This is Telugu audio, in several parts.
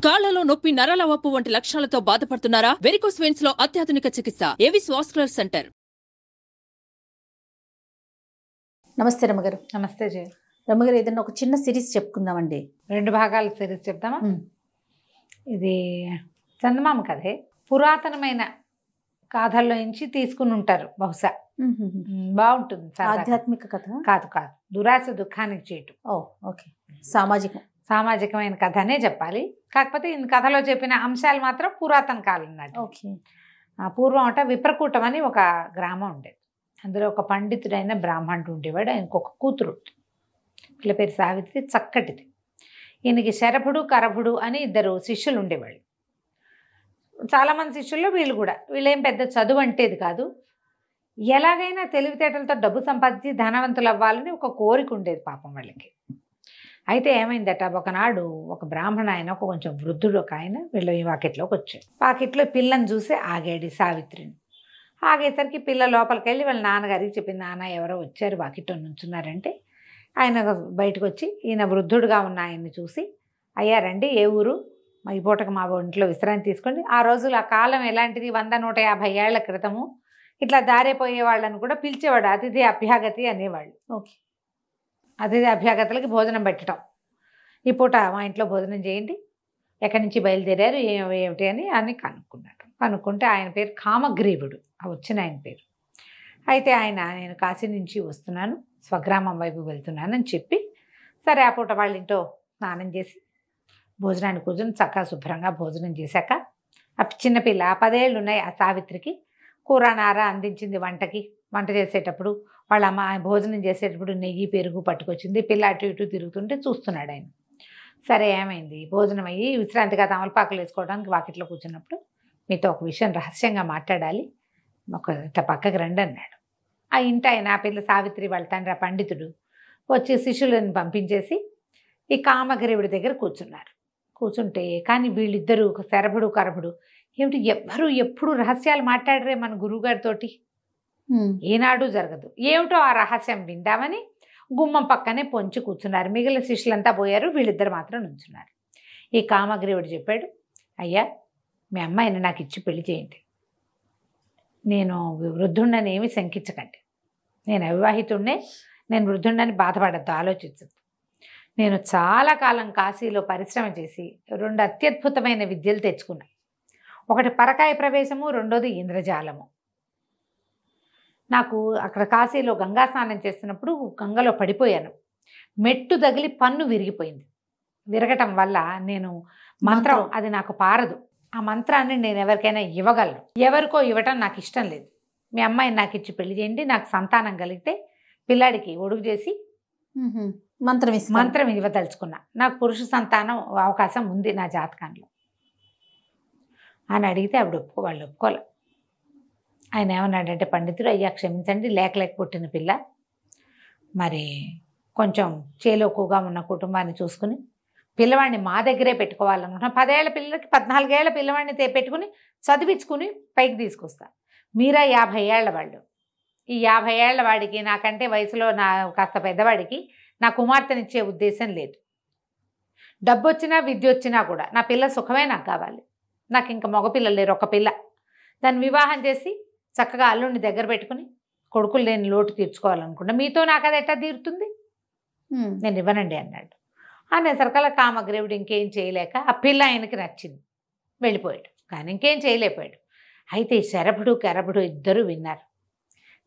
కాళ్లలో నొప్పి, నరాల వాపు వంటి లక్షణాలతో బాధపడుతున్నారా? వెరికోస్ వెయిన్స్ లో అత్యాధునిక చికిత్స ఏవిస్ వాస్కులర్ సెంటర్. నమస్తే రమ్మగారు. నమస్తే జయ. రమ్మగారు, ఏదైనా ఒక చిన్న సిరీస్ చెప్పుకుందామండి. 2 భాగాల సిరీస్ చెప్తామా? ఇది చందమామ కథే. పురాతనమైన గాథల్లో నుంచి తీసుకుని ఉంటారు బహుశా. బాగుంటుంది. ఆధ్యాత్మిక కథ కాదు కాదు, దురాశ దుఃఖానికి చేయటం. ఓకే. సామాజికమైన కథ అనే చెప్పాలి. కాకపోతే ఈ కథలో చెప్పిన అంశాలు మాత్రం పురాతన కాలం నాటి. ఓకే. పూర్వం అంట విప్రకూటం అని ఒక గ్రామం ఉండేది. అందులో ఒక పండితుడైన బ్రాహ్మణుడు ఉండేవాడు. ఆయనకు ఒక కూతురు, వీళ్ళ పేరు సావిత్రి, చక్కటిది. ఈయనకి శరభుడు కరభుడు అని 2 శిష్యులు ఉండేవాళ్ళు. చాలామంది శిష్యుల్లో వీళ్ళేం పెద్ద చదువు అంటేది కాదు. ఎలాగైనా తెలివితేటలతో డబ్బు సంపాదించి ధనవంతులు అవ్వాలని ఒక కోరిక ఉండేది పాపం వాళ్ళకి. అయితే ఏమైందట, ఒకనాడు ఒక బ్రాహ్మణ ఆయన, ఒక కొంచెం వృద్ధుడు ఒక ఆయన వీళ్ళ వాకిట్లోకి వచ్చాడు. వాకిట్లో పిల్లని చూసి ఆగాడు సావిత్రిని. ఆగేసరికి పిల్ల లోపలికి వెళ్ళి వాళ్ళ నాన్నగారికి చెప్పింది, నాన్న ఎవరో వచ్చారు వాకిట్లో నుంచున్నారంటే, ఆయన బయటకు వచ్చి ఈయన వృద్ధుడుగా ఉన్న ఆయన్ని చూసి, అయ్యా రండి, ఏ ఊరు, ఈ పూటకు మా ఇంట్లో విశ్రాంతి తీసుకోండి. ఆ రోజులు ఆ కాలం ఎలాంటిది, 100-150 ఏళ్ల క్రితము ఇట్లా దారిపోయే వాళ్ళని కూడా పిలిచేవాడు, అతిథి అభ్యాగతి అనేవాళ్ళు. ఓకే. అతిథి అభ్యాగతులకి భోజనం పెట్టడం. ఈ పూట మా ఇంట్లో భోజనం చేయండి, ఎక్కడి నుంచి బయలుదేరారు, ఏమిటి అని కనుక్కున్నాడు. కనుక్కుంటే ఆయన పేరు కామగ్రీవుడు, వచ్చిన ఆయన పేరు. అయితే ఆయన, నేను కాశీ నుంచి వస్తున్నాను, స్వగ్రామం వైపు వెళ్తున్నాను అని చెప్పి, సరే ఆ పూట వాళ్ళ ఇంట్లో స్నానం చేసి భోజనానికి కూర్చొని చక్కగా శుభ్రంగా భోజనం చేశాక, ఆ చిన్నపిల్ల 10 ఏళ్ళు ఉన్నాయి ఆ సావిత్రికి, కూర నార అందించింది వంట చేసేటప్పుడు. వాళ్ళ అమ్మ భోజనం చేసేటప్పుడు నెయ్యి పెరుగు పట్టుకొచ్చింది. పిల్ల అటు ఇటు తిరుగుతుంటే చూస్తున్నాడు ఆయన. సరే ఏమైంది, భోజనం అయ్యి విశ్రాంతిగా తమలపాకులు వేసుకోవడానికి వాకిట్లో కూర్చున్నప్పుడు, మీతో ఒక విషయం రహస్యంగా మాట్లాడాలి, ఒక పక్కకి రండి అన్నాడు. ఆ ఇంటి ఆయన, ఆ పిల్ల సావిత్రి వాళ్ళ తండ్రి, ఆ పండితుడు వచ్చి శిష్యులను పంపించేసి ఈ కామగ్రీవుడి దగ్గర కూర్చున్నారు. కూర్చుంటే కానీ వీళ్ళిద్దరూ, ఒక శరభుడు కరభుడు, ఏమిటి ఎవ్వరూ ఎప్పుడు రహస్యాలు మాట్లాడరే మన గురువుగారితోటి, ఏనాడు జరగదు. ఏమిటో ఆ రహస్యం విందామని గుమ్మం పక్కనే పొంచి కూర్చున్నారు. మిగిలిన శిష్యులంతా పోయారు, వీళ్ళిద్దరు మాత్రం నుంచున్నారు. ఈ కామగ్రీవుడు చెప్పాడు, అయ్యా మీ అమ్మాయిని నాకు ఇచ్చి పెళ్లి చేయండి, నేను వృద్ధుండని ఏమి శంకించకండి, నేను అవివాహితుడినే, నేను వృద్ధుండని బాధపడద్దు, ఆలోచించద్దు. నేను చాలా కాలం కాశీలో పరిశ్రమ చేసి 2 అత్యద్భుతమైన విద్యలు తెచ్చుకున్నా. ఒకటి పరకాయ ప్రవేశము, రెండోది ఇంద్రజాలము. నాకు అక్కడ కాశీలో గంగా స్నానం చేస్తున్నప్పుడు గంగలో పడిపోయాను. మెట్టు తగిలి పన్ను విరిగిపోయింది. విరగటం వల్ల నేను మంత్రం, అది నాకు పారదు. ఆ మంత్రాన్ని నేను ఎవరికైనా ఇవ్వగలను, ఎవరికో ఇవ్వటం నాకు ఇష్టం లేదు. మీ అమ్మాయిని నాకు ఇచ్చి పెళ్లి చేయండి, నాకు సంతానం కలిగితే పిల్లాడికి ఒడుగు చేసి మంత్రం ఇవ్వదలుచుకున్నా, నాకు పురుష సంతానం అవకాశం ఉంది నా జాతకంలో అని అడిగితే వాళ్ళు ఒప్పుకోలే. ఆయన ఏమన్నాడంటే, పండితుడు, అయ్యా క్షమించండి, లేక పుట్టిన పిల్ల, మరి కొంచెం చేలోకుగా ఉన్న కుటుంబాన్ని చూసుకుని పిల్లవాడిని మా దగ్గరే పెట్టుకోవాలనుకుంటున్నా. 10 ఏళ్ల పిల్లలకి 14 ఏళ్ల పిల్లవాడిని పెట్టుకుని చదివించుకుని పైకి తీసుకొస్తా. మీరా 50 ఏళ్ల వాళ్ళు, ఈ 50 ఏళ్ల వాడికి, నాకంటే వయసులో నా కాస్త పెద్దవాడికి నా కుమార్తెనిచ్చే ఉద్దేశం లేదు. డబ్బు వచ్చినా విద్య వచ్చినా కూడా నా పిల్ల సుఖమే నాకు కావాలి. నాకు ఇంకా మగపిల్లలు లేరు, ఒక పిల్ల. దాన్ని వివాహం చేసి చక్కగా అల్లుడిని దగ్గర పెట్టుకుని కొడుకులు లేని లోటు తీర్చుకోవాలనుకుంటా. మీతో నాకు అది ఎట్లా తీరుతుంది, నేను ఇవ్వనండి అన్నాడు. అనేసరికల్లా కామగ్రీవుడు ఇంకేం చేయలేక, ఆ పిల్ల ఆయనకి నచ్చింది, వెళ్ళిపోయాడు. కానీ ఇంకేం చేయలేకపోయాడు. అయితే ఈ శరభుడు కరభుడు ఇద్దరు విన్నారు.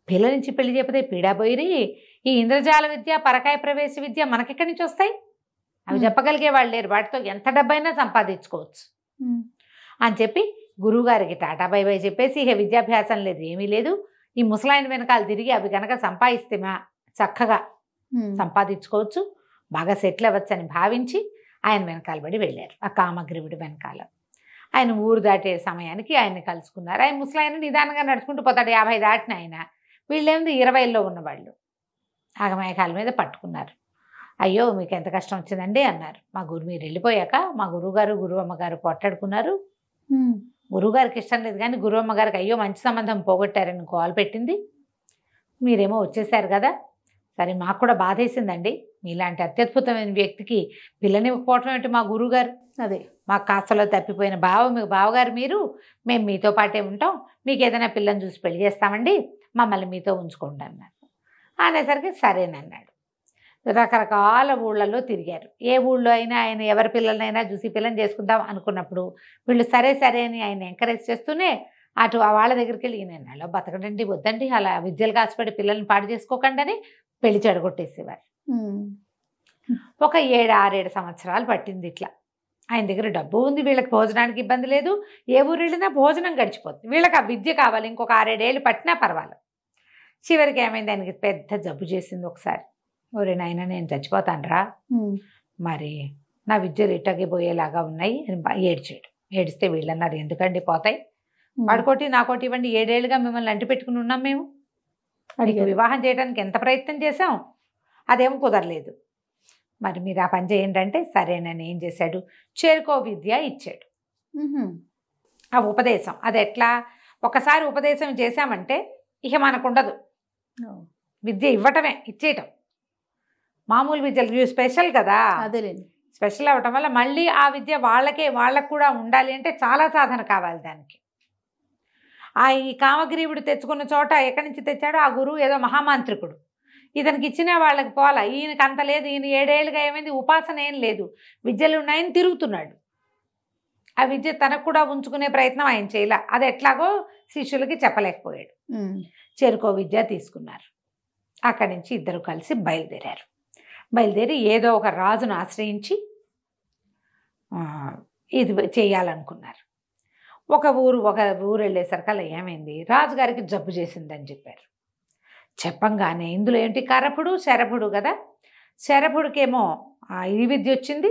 పిల్ల నుంచి పెళ్లి చెప్పదే పీడాబోయిరి, ఈ ఇంద్రజాల విద్య, పరకాయ ప్రవేశ విద్య మనకెక్కడి నుంచి వస్తాయి, అవి చెప్పగలిగే వాళ్ళు లేరు, వాటితో ఎంత డబ్బైనా సంపాదించుకోవచ్చు అని చెప్పి గురువుగారికి టాటా బై బై చెప్పేసి, ఇక విద్యాభ్యాసం లేదు, ఏమీ లేదు, ఈ ముసలాయన వెనకాల తిరిగి అవి కనుక సంపాదిస్తే చక్కగా సంపాదించుకోవచ్చు, బాగా సెటిల్ అవ్వచ్చు అని భావించి ఆయన వెనకాల పడి వెళ్ళారు. ఆ కామగ్రీవుడి వెనకాల ఆయన ఊరు దాటే సమయానికి ఆయన్ని కలుసుకున్నారు. ఆయన ముసలాయన నిదానంగా నడుచుకుంటూ పోతాడు. 50 దాటిన ఆయన, వీళ్ళేముంది 20లో ఉన్నవాళ్ళు. ఆగమేఘాల మీద పట్టుకున్నారు. అయ్యో మీకు ఎంత కష్టం వచ్చిందండి అన్నారు. మీరు వెళ్ళిపోయాక మా గురువుగారు గురువమ్మగారు పోట్లాడుకున్నారు. గురువుగారికి ఇష్టం లేదు, కానీ గురువమ్మగారికి అయ్యో మంచి సంబంధం పోగొట్టారని కాల్ పెట్టింది. మీరేమో వచ్చేసారు కదా, సరే మాకు కూడా బాధేసిందండి, మీలాంటి అత్యద్భుతమైన వ్యక్తికి పిల్లనివ్వకపోవటం ఏంటి మా గురువుగారు, అదే మాకు కాస్తలో తప్పిపోయిన బావగారు మీరు, మేము మీతో పాటే ఉంటాం, మీకు ఏదైనా పిల్లని చూసి పెళ్లి చేస్తామండి, మమ్మల్ని మీతో ఉంచుకోండి అన్నాడు. అనేసరికి సరేనన్నాడు. రకరకాల ఊళ్ళల్లో తిరిగారు. ఏ ఊళ్ళో అయినా ఆయన ఎవరి పిల్లలనైనా చూసి పిల్లని చేసుకుందాం అనుకున్నప్పుడు వీళ్ళు సరే సరే అని ఆయన ఎంకరేజ్ చేస్తూనే అటు వాళ్ళ దగ్గరికి వెళ్ళి ఈయన బతకడండి, వద్దండి, అలా విద్యలు కాసిపడి పిల్లల్ని పాడు చేసుకోకండి అని పెళ్లి చెడగొట్టేసేవారు. ఒక 7-6 సంవత్సరాలు పట్టింది ఇట్లా. ఆయన దగ్గర డబ్బు ఉంది, వీళ్ళకి భోజనానికి ఇబ్బంది లేదు, ఏ ఊరు వెళ్ళినా భోజనం గడిచిపోతుంది, వీళ్ళకి ఆ విద్య కావాలి, ఇంకొక 6-7 ఏళ్ళు పట్టినా పర్వాలేదు. చివరికి ఏమైంది, ఆయనకి పెద్ద జబ్బు చేసింది ఒకసారి. ఒరే నాయన నేను చచ్చిపోతానురా, మరి నా విద్యలు ఇట్టగిపోయేలాగా ఉన్నాయి అని ఏడ్చాడు. ఏడిస్తే వీళ్ళన్నారు ఎందుకండి పోతాయి, వాడుకోటి నాకోటి ఇవ్వండి, 7 ఏళ్ళుగా మిమ్మల్ని అంటి పెట్టుకుని ఉన్నాం మేము, అడిగి వివాహం చేయడానికి ఎంత ప్రయత్నం చేశాం, అదేమో కుదరలేదు, మరి మీరు ఆ పని చేయండి అంటే సరేనని ఏం చేశాడు, చేరుకో విద్య ఇచ్చాడు. ఆ ఉపదేశం అది ఎట్లా, ఒకసారి ఉపదేశం చేశామంటే ఇక మనకు ఉండదు, విద్య ఇవ్వటమే, ఇచ్చేయటం. మామూలు విద్యలు స్పెషల్ కదా, అదేలేండి, స్పెషల్ అవ్వటం వల్ల మళ్ళీ ఆ విద్య వాళ్ళకు కూడా ఉండాలి అంటే చాలా సాధన కావాలి దానికి. ఈ కామగ్రీవుడు తెచ్చుకున్న చోట ఎక్కడి నుంచి తెచ్చాడో ఆ గురువు ఏదో మహామాంత్రికుడు, ఇతనికి ఇచ్చిన వాళ్ళకి పోలా, ఈయనకి అంత లేదు, ఈయన 7 ఏళ్ళుగా ఏమైంది ఉపాసన ఏం లేదు, విద్యలు ఉన్నాయని తిరుగుతున్నాడు, ఆ విద్య తనకు కూడా ఉంచుకునే ప్రయత్నం ఆయన చేయలే, అది ఎట్లాగో శిష్యులకి చెప్పలేకపోయాడు. చేరుకో విద్య తీసుకున్నారు. అక్కడి నుంచి ఇద్దరు కలిసి బయలుదేరారు. బయలుదేరి ఏదో ఒక రాజును ఆశ్రయించి ఇది చేయాలనుకున్నారు. ఒక ఊరు వెళ్ళేసరికల్లా ఏమైంది, రాజుగారికి జబ్బు చేసిందని చెప్పారు. చెప్పంగానే ఇందులో ఏంటి, కరపుడు శరభుడు కదా, శరభుడికేమో ఈ విద్య వచ్చింది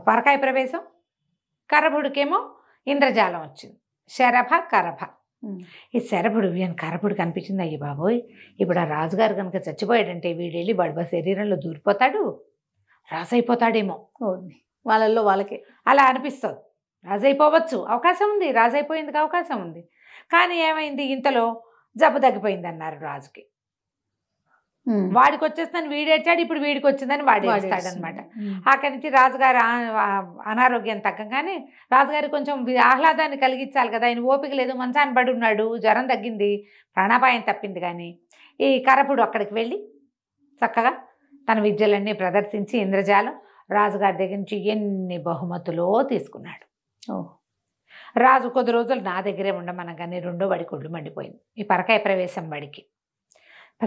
పరకాయ ప్రవేశం, కరభుడికేమో ఇంద్రజాలం వచ్చింది, శరభ కరభ. ఈ శరభుడు ఈయన కరభుడు కనిపించింది, అయ్యి బాబోయ్ ఇప్పుడు ఆ రాజుగారు కనుక చచ్చిపోయాడంటే వీడెళ్ళి బడబ శరీరంలో దూరిపోతాడు, రాజు అయిపోతాడేమో, వాళ్ళల్లో వాళ్ళకే అలా అనిపిస్తుంది. రాజు అయిపోవచ్చు, అవకాశం ఉంది, రాజు అయిపోయేందుకు అవకాశం ఉంది. కానీ ఏమైంది, ఇంతలో జబ్బు తగ్గిపోయింది అన్నారు రాజుకి. వాడికి వచ్చేస్తుందని వీడేడ్చాడు, ఇప్పుడు వీడికి వచ్చిందని వాడు ఏడుస్తాడనమాట. అక్కడి నుంచి రాజుగారు అనారోగ్యం తగ్గగానే రాజుగారికి కొంచెం ఆహ్లాదాన్ని కలిగించాలి కదా, ఆయన ఓపిక లేదు, మంచాన్ని పడి ఉన్నాడు, జ్వరం తగ్గింది, ప్రాణాపాయం తప్పింది. కానీ ఈ కరపుడు అక్కడికి వెళ్ళి చక్కగా తన విద్యలన్నీ ప్రదర్శించి ఇంద్రజాలం రాజుగారి దగ్గర నుంచి ఎన్ని బహుమతులో తీసుకున్నాడు. రాజు కొద్ది రోజులు నా దగ్గరే ఉండమనగానే 2వ బడికి ఒళ్ళు మండిపోయింది, ఈ పరకాయ ప్రవేశం బడికి.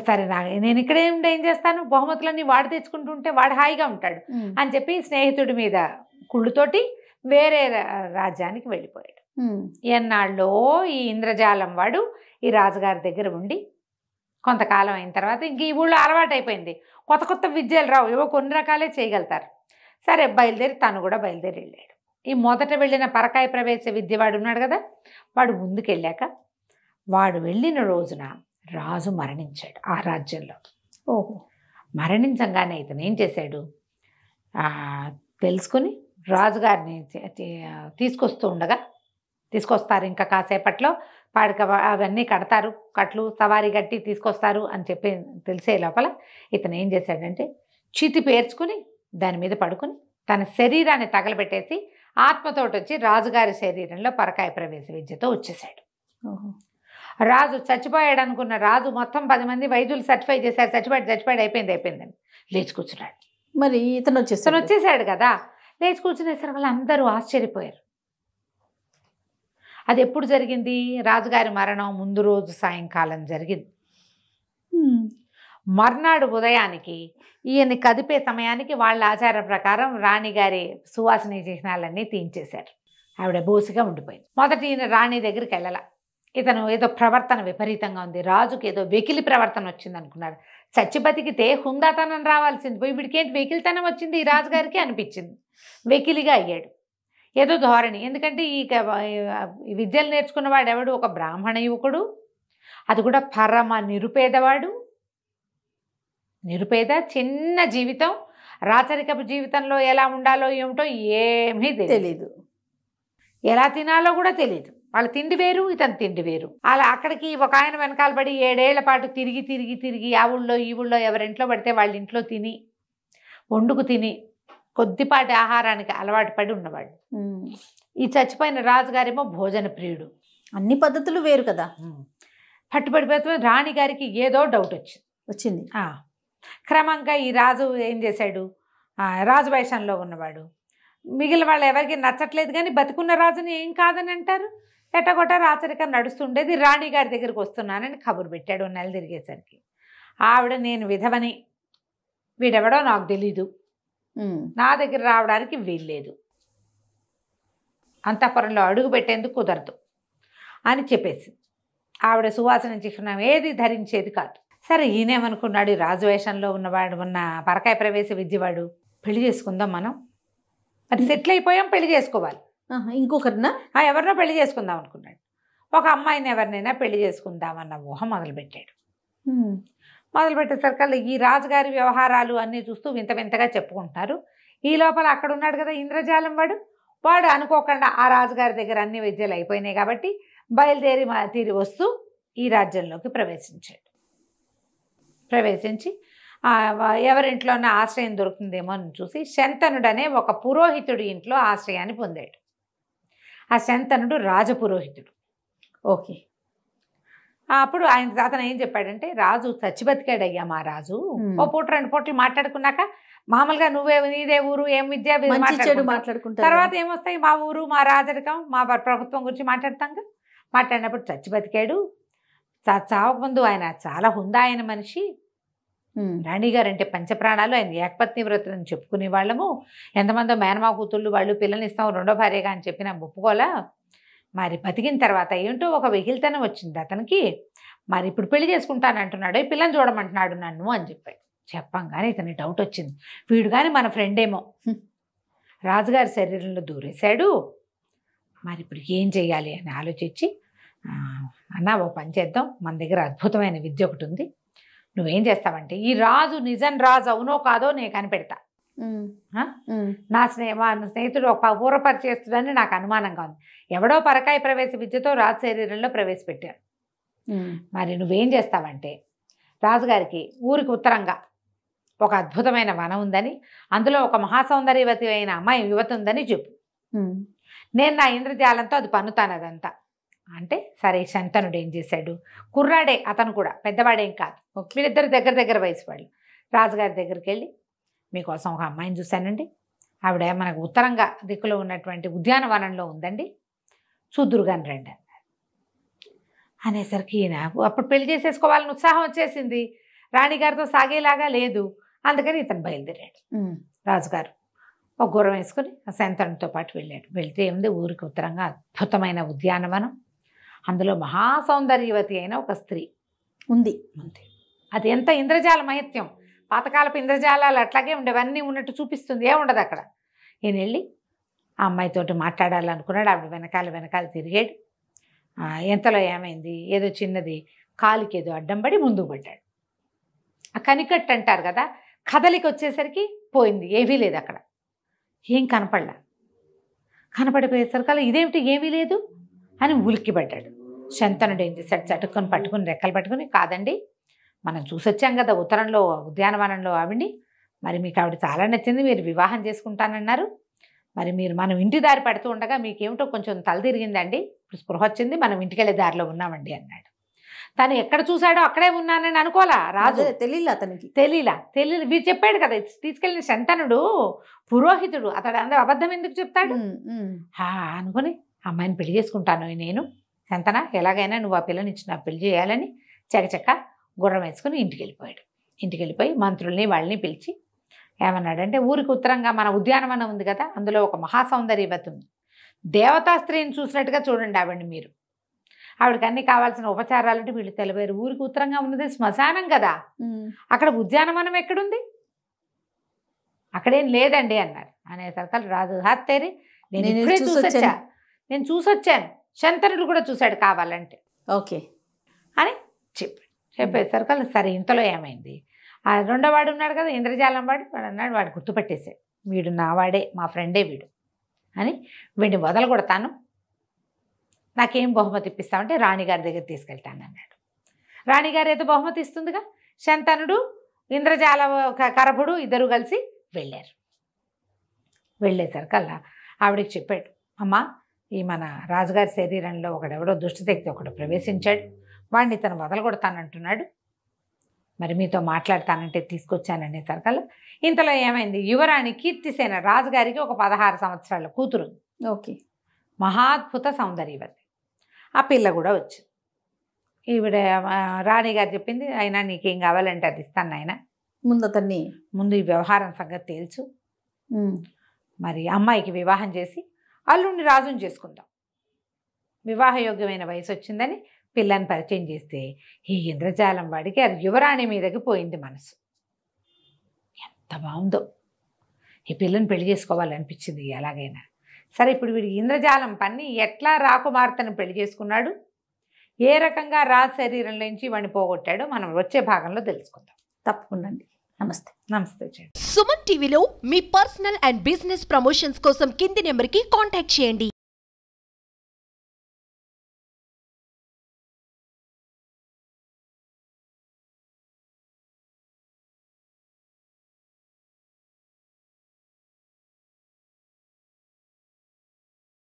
సరే నేను ఇక్కడే ఉండి ఏం చేస్తాను, బహుమతులన్నీ వాడు తెచ్చుకుంటుంటే వాడు హాయిగా ఉంటాడు అని చెప్పి స్నేహితుడి మీద కుళ్ళుతోటి వేరే రాజ్యానికి వెళ్ళిపోయాడు. ఎన్నాళ్ళో ఈ ఇంద్రజాలం వాడు ఈ రాజుగారి దగ్గర ఉండి కొంతకాలం అయిన తర్వాత ఇంక ఈ ఊళ్ళో అలవాటు అయిపోయింది, కొత్త కొత్త విద్యలు రావు, ఏవో కొన్ని రకాలే చేయగలుగుతారు. సరే తను కూడా బయలుదేరి వెళ్ళాడు. ఈ మొదట వెళ్ళిన పరకాయ ప్రవేశ విద్య వాడు ఉన్నాడు కదా, వాడు ముందుకెళ్ళాక వాడు వెళ్ళిన రోజున రాజు మరణించాడు ఆ రాజ్యంలో. మరణించంగానే ఇతను ఏం చేశాడు, తెలుసుకుని రాజుగారిని తీసుకొస్తారు ఇంకా కాసేపట్లో, పాడిక అవన్నీ కడతారు, కట్లు సవారీ కట్టి తీసుకొస్తారు అని చెప్పి తెలిసే లోపల ఇతను ఏం చేశాడంటే చితి పేర్చుకుని దాని మీద పడుకుని తన శరీరాన్ని తగలబెట్టేసి ఆత్మతోటి వచ్చి రాజుగారి శరీరంలో పరకాయ ప్రవేశ విద్యతో వచ్చేసాడు. రాజు చచ్చిపోయాడు అనుకున్న రాజు మొత్తం 10 మంది వైద్యులు సర్టిఫై చేశారు, చచ్చిపోయాడు అయిపోయిందని లేచి కూర్చున్నాడు. మరి ఇతను వచ్చేసాడు కదా, లేచి కూర్చునేసరికి వాళ్ళు అందరూ ఆశ్చర్యపోయారు. అది ఎప్పుడు జరిగింది, రాజుగారి మరణం ముందు రోజు సాయంకాలం జరిగింది. మర్నాడు ఉదయానికి ఈయన్ని కదిపే సమయానికి వాళ్ళ ఆచార ప్రకారం రాణిగారి సువాసన చిహ్నాలన్నీ తీయించేశారు. ఆవిడ బోసిగా ఉండిపోయింది. మొదట ఈయన రాణి దగ్గరికి వెళ్ళాల, ఇతను ఏదో ప్రవర్తన విపరీతంగా ఉంది, రాజుకి ఏదో వెకిలి ప్రవర్తన వచ్చింది అనుకున్నాడు. చచ్చి బతికితే హుందాతనం రావాల్సింది పోయి వీడికేంటి వెకిలితనం వచ్చింది ఈ రాజుగారికి అనిపించింది. వెకిలిగా అయ్యాడు, ఏదో ధోరణి. ఎందుకంటే ఈ విద్యలు నేర్చుకున్నవాడు ఎవడు, ఒక బ్రాహ్మణ యువకుడు, అది కూడా పరమ నిరుపేదవాడు, నిరుపేద, చిన్న జీవితం, రాచరికపు జీవితంలో ఎలా ఉండాలో ఏమిటో ఏమీ తెలియదు, ఎలా తినాలో కూడా తెలియదు. వాళ్ళ తిండి వేరు, ఇతని తిండి వేరు. అలా అక్కడికి ఒక ఆయన వెనకాల పడి 7 ఏళ్ల పాటు తిరిగి తిరిగి తిరిగి ఆ ఊళ్ళో ఈ ఊళ్ళో ఎవరింట్లో పడితే వాళ్ళ ఇంట్లో తిని వండుకు తిని కొద్దిపాటి ఆహారానికి అలవాటు పడి ఉన్నవాడు. ఈ చచ్చిపోయిన రాజుగారేమో భోజన ప్రియుడు. అన్ని పద్ధతులు వేరు కదా. పట్టుబడిపోతే రాణిగారికి ఏదో డౌట్ వచ్చింది. క్రమంగా ఈ రాజు ఏం చేశాడు, రాజు వేషంలో ఉన్నవాడు. మిగిలిన వాళ్ళు ఎవరికి నచ్చట్లేదు కానీ బతికున్న రాజుని ఏం కాదని అంటారు. ఎట్టగొట్ట రాచరికం నడుస్తుండేది. రాణిగారి దగ్గరికి వస్తున్నానని కబురు పెట్టాడు. నెల తిరిగేసరికి ఆవిడ నేను విధవని, వీడెవడో నాకు తెలీదు, నా దగ్గర రావడానికి వీల్లేదు, అంతఃపురంలో అడుగు పెట్టేందుకు కుదరదు అని చెప్పేసి ఆవిడ సువాసన చిహ్నం ఏది ధరించేది కాదు. సరే ఈయనేమనుకున్నాడు, ఈ రాజువేషంలో ఉన్నవాడు ఉన్న పరకాయ ప్రవేశ విద్యవాడు, పెళ్లి చేసుకుందాం మనం, అది సెటిల్ అయిపోయాం, పెళ్లి చేసుకోవాలి, ఇంకొకరినా ఎవరినో పెళ్లి చేసుకుందాం అనుకున్నాడు. ఒక అమ్మాయిని ఎవరినైనా పెళ్లి చేసుకుందామన్న ఊహ మొదలుపెట్టాడు. మొదలుపెట్టేసరికి ఈ రాజుగారి వ్యవహారాలు అన్నీ చూస్తూ వింత వింతగా చెప్పుకుంటున్నారు. ఈ లోపల అక్కడ ఉన్నాడు కదా ఇంద్రజాలం వాడు అనుకోకుండా ఆ రాజుగారి దగ్గర అన్ని విద్యలు అయిపోయినాయి కాబట్టి తీరి వస్తూ ఈ రాజ్యంలోకి ప్రవేశించి ఎవరింట్లోనే ఆశ్రయం దొరుకుతుందేమో అని చూసి శంతనుడనే ఒక పురోహితుడి ఇంట్లో ఆశ్రయాన్ని పొందాడు. ఆ శంతనుడు రాజపురోహితుడు. ఓకే. అప్పుడు అతను ఏం చెప్పాడంటే, రాజు చచ్చి బతికాడయ్యా మా రాజు. ఓ పూట 2 పూటలు మాట్లాడుకున్నాక మామూలుగా నీదే ఊరు, ఏం విద్య మాట్లాడుకుంటా, తర్వాత ఏమొస్తాయి, మా ఊరు, మా రాజరికం, మా ప్రభుత్వం గురించి మాట్లాడతాం. మాట్లాడినప్పుడు చచ్చి బతికాడు, చావకముందు ఆయన చాలా హుందా అయిన మనిషి. రాణిగారు అంటే పంచప్రాణాలు, ఆయన ఏకపత్ని వ్రతం అని చెప్పుకునే వాళ్ళము. ఎంతమందో మేనమా కూతుళ్ళు వాళ్ళు పిల్లని ఇస్తాం 2వ భార్యగా అని చెప్పినా ఒప్పుకోలా. మరి బతికిన తర్వాత ఏంటో ఒక వెకిలితనం వచ్చింది అతనికి. మరి ఇప్పుడు పెళ్లి చేసుకుంటానంటున్నాడు, పిల్లని చూడమంటున్నాడు నన్ను అని చెప్పాడు. చెప్పంగానే ఇతని డౌట్ వచ్చింది, వీడు కానీ మన ఫ్రెండ్ ఏమో, రాజుగారి శరీరంలో దూరేశాడు, మరి ఇప్పుడు ఏం చెయ్యాలి అని ఆలోచించి, అన్న ఓ పని చేద్దాం, మన దగ్గర అద్భుతమైన విద్య ఒకటి ఉంది, నువ్వేం చేస్తావంటే ఈ రాజు నిజం రాజు అవునో కాదో నేను కనిపెడతా. మా స్నేహితుడు ఒక పూర్వపరిచేస్తుడని నాకు అనుమానంగా ఉంది. ఎవడో పరకాయ ప్రవేశ విద్యతో రాజు శరీరంలో ప్రవేశపెట్టారు. మరి నువ్వేం చేస్తావంటే రాజుగారికి ఊరికి ఉత్తరంగా ఒక అద్భుతమైన వనం ఉందని, అందులో ఒక మహాసౌందర్యవతి అయిన అమ్మాయి యువతి ఉందని చెప్పు, నేను నా ఇంద్రజాలంతో అది పన్నుతాను అదంతా అంటే. సరే శంతనుడు ఏం చేశాడు, కుర్రాడే అతను కూడా, పెద్దవాడేం కాదు, వీళ్ళిద్దరు దగ్గర వయసు వాళ్ళు. రాజుగారి దగ్గరికి వెళ్ళి, మీకోసం ఒక అమ్మాయిని చూశానండి, ఆవిడ మనకు ఉత్తరంగా దిక్కులో ఉన్నటువంటి ఉద్యానవనంలో ఉందండి, చూద్దురుగాని రండి అన్నారు. అనేసరికి ఈయన అప్పుడు పెళ్లి చేసేసుకోవాలని ఉత్సాహం వచ్చేసింది, రాణిగారితో సాగేలాగా లేదు. అందుకని ఇతను బయలుదేరాడు. రాజుగారు ఒక గుర్రం వేసుకుని శంతనుడితో పాటు వెళ్ళాడు. వెళ్తే ఏముంది, ఊరికి ఉత్తరంగా అద్భుతమైన ఉద్యానవనం, అందులో మహాసౌందర్యవతి అయిన ఒక స్త్రీ ఉంది. అది ఎంత ఇంద్రజాల మహత్యం, పాతకాలపు ఇంద్రజాలాలు అట్లాగే ఉండేవన్నీ ఉన్నట్టు చూపిస్తుంది, ఏముండదు అక్కడ. ఈయన వెళ్ళి ఆ అమ్మాయితోటి మాట్లాడాలనుకున్నాడు. ఆవిడ వెనకాల తిరిగాడు. ఎంతలో ఏమైంది, ఏదో చిన్నది కాలికి ఏదో అడ్డం పడి ముందుకు పడ్డాడు. ఆ కనికట్టు అంటారు కదా, కదలికి వచ్చేసరికి పోయింది, ఏమీ లేదు అక్కడ, ఏం కనపడిపోయేసరికి ఇదేమిటి ఏమీ లేదు అని ఉలిక్కి పడ్డాడు. శంతనుడు ఏం చేశాడు, చటుకొని పట్టుకుని రెక్కలు పట్టుకుని, కాదండి మనం చూసొచ్చాం కదా ఉత్తరంలో ఉద్యానవనంలో ఆవిడ్ని, మరి మీకు ఆవిడ చాలా నచ్చింది, మీరు వివాహం చేసుకుంటానన్నారు, మరి మనం ఇంటి దారి పడుతూ ఉండగా మీకేమిటో కొంచెం తల తిరిగిందండి, ఇప్పుడు స్పృహ వచ్చింది, మనం ఇంటికి వెళ్ళే దారిలో ఉన్నామండి అన్నాడు. తను ఎక్కడ చూశాడో అక్కడే ఉన్నానని అనుకోలా రాజు. తెలియలా వీరు చెప్పాడు కదా, తీసుకెళ్ళిన శంతనుడు పురోహితుడు, అతడు అందరూ అబద్ధం ఎందుకు చెప్తాడు అనుకుని, అమ్మాయిని పెళ్లి చేసుకుంటాను నేను, శంతన ఎలాగైనా నువ్వు ఆ పిల్లని నాకు పెళ్లి చేయాలని చకచక్క గుర్రం వేసుకుని ఇంటికి వెళ్ళిపోయి మంత్రుల్ని వాళ్ళని పిలిచి ఏమన్నాడంటే, ఊరికి ఉత్తరంగా మన ఉద్యానవనం ఉంది కదా, అందులో ఒక మహాసౌందర్యవతి ఉంది, దేవతా స్త్రీని చూసినట్టుగా చూడండి ఆవిడ్ని మీరు, ఆవిడకి అన్ని కావాల్సిన ఉపచారాలంటే వీళ్ళు తెలిపారు. ఊరికి ఉత్తరంగా ఉన్నది శ్మశానం కదా, అక్కడ ఉద్యానవనం ఎక్కడుంది, అక్కడేం లేదండి అన్నారు. అనేసరికి రాజు హత్తేరి నేను ఇప్పుడే నేను చూసొచ్చాను, శంతనుడు కూడా చూశాడు కావాలంటే ఓకే అని చెప్పేసరికి సరే ఇంతలో ఏమైంది, ఆ 2వ వాడు ఉన్నాడు కదా ఇంద్రజాలం వాడు అన్నాడు, వాడు గుర్తుపట్టేశాడు, వీడు నా వాడే, మా ఫ్రెండే వీడు అని, వీడిని వదలగొడతాను, నాకేం బహుమతి ఇప్పిస్తామంటే రాణిగారి దగ్గర తీసుకెళ్తాను అన్నాడు. రాణిగారు ఏదో బహుమతి ఇస్తుందిగా. శంతనుడు, ఇంద్రజాల కరభుడు ఇద్దరు కలిసి వెళ్ళారు. వెళ్ళేసరికల్లా ఆవిడికి చెప్పాడు, అమ్మా ఈ మన రాజుగారి శరీరంలో ఒకడెవడో దుష్టశక్తి ఒకడు ప్రవేశించాడు, వాడిని తను వదలగొడతానంటున్నాడు, మరి మీతో మాట్లాడతానంటే తీసుకొచ్చాననేసరికల్లా ఇంతలో ఏమైంది, యువరాణి కీర్తిసేన రాజుగారికి ఒక 16 సంవత్సరాల కూతురు, ఓకే, మహాద్భుత సౌందర్యవతి. ఆ పిల్ల కూడా వచ్చింది. ఈవిడ రాణిగారు చెప్పింది, అయినా నీకేం కావాలంటే అది ఇస్తాను ఆయన, ముందు అతన్ని ముందు ఈ వ్యవహారం సంగతి తేల్చు, మరి అమ్మాయికి వివాహం చేసి అల్లుడిని రాజుని చేసుకుందాం. వివాహయోగ్యమైన వయసు వచ్చిందని పిల్లని పరిచయం చేస్తే ఈ ఇంద్రజాలం వాడికి ఆ యువరాణి మీదకి పోయింది మనసు. ఎంత బాగుందో, ఈ పిల్లని పెళ్లి చేసుకోవాలనిపించింది ఎలాగైనా సరే. ఇప్పుడు వీడికి ఇంద్రజాలం పన్ని ఎట్లా రాకుమార్తెను పెళ్లి చేసుకున్నాడు, ఏ రకంగా రాజు శరీరంలో నుంచి వాడిని పోగొట్టాడో మనం వచ్చే భాగంలో తెలుసుకుందాం. తప్పకుండా అండి. నమస్తే. నమస్తే. సుమన్ టీవీలో మీ పర్సనల్ అండ్ బిజినెస్ ప్రమోషన్స్ కోసం కింది నెంబర్కి కాంటాక్ట్ చేయండి.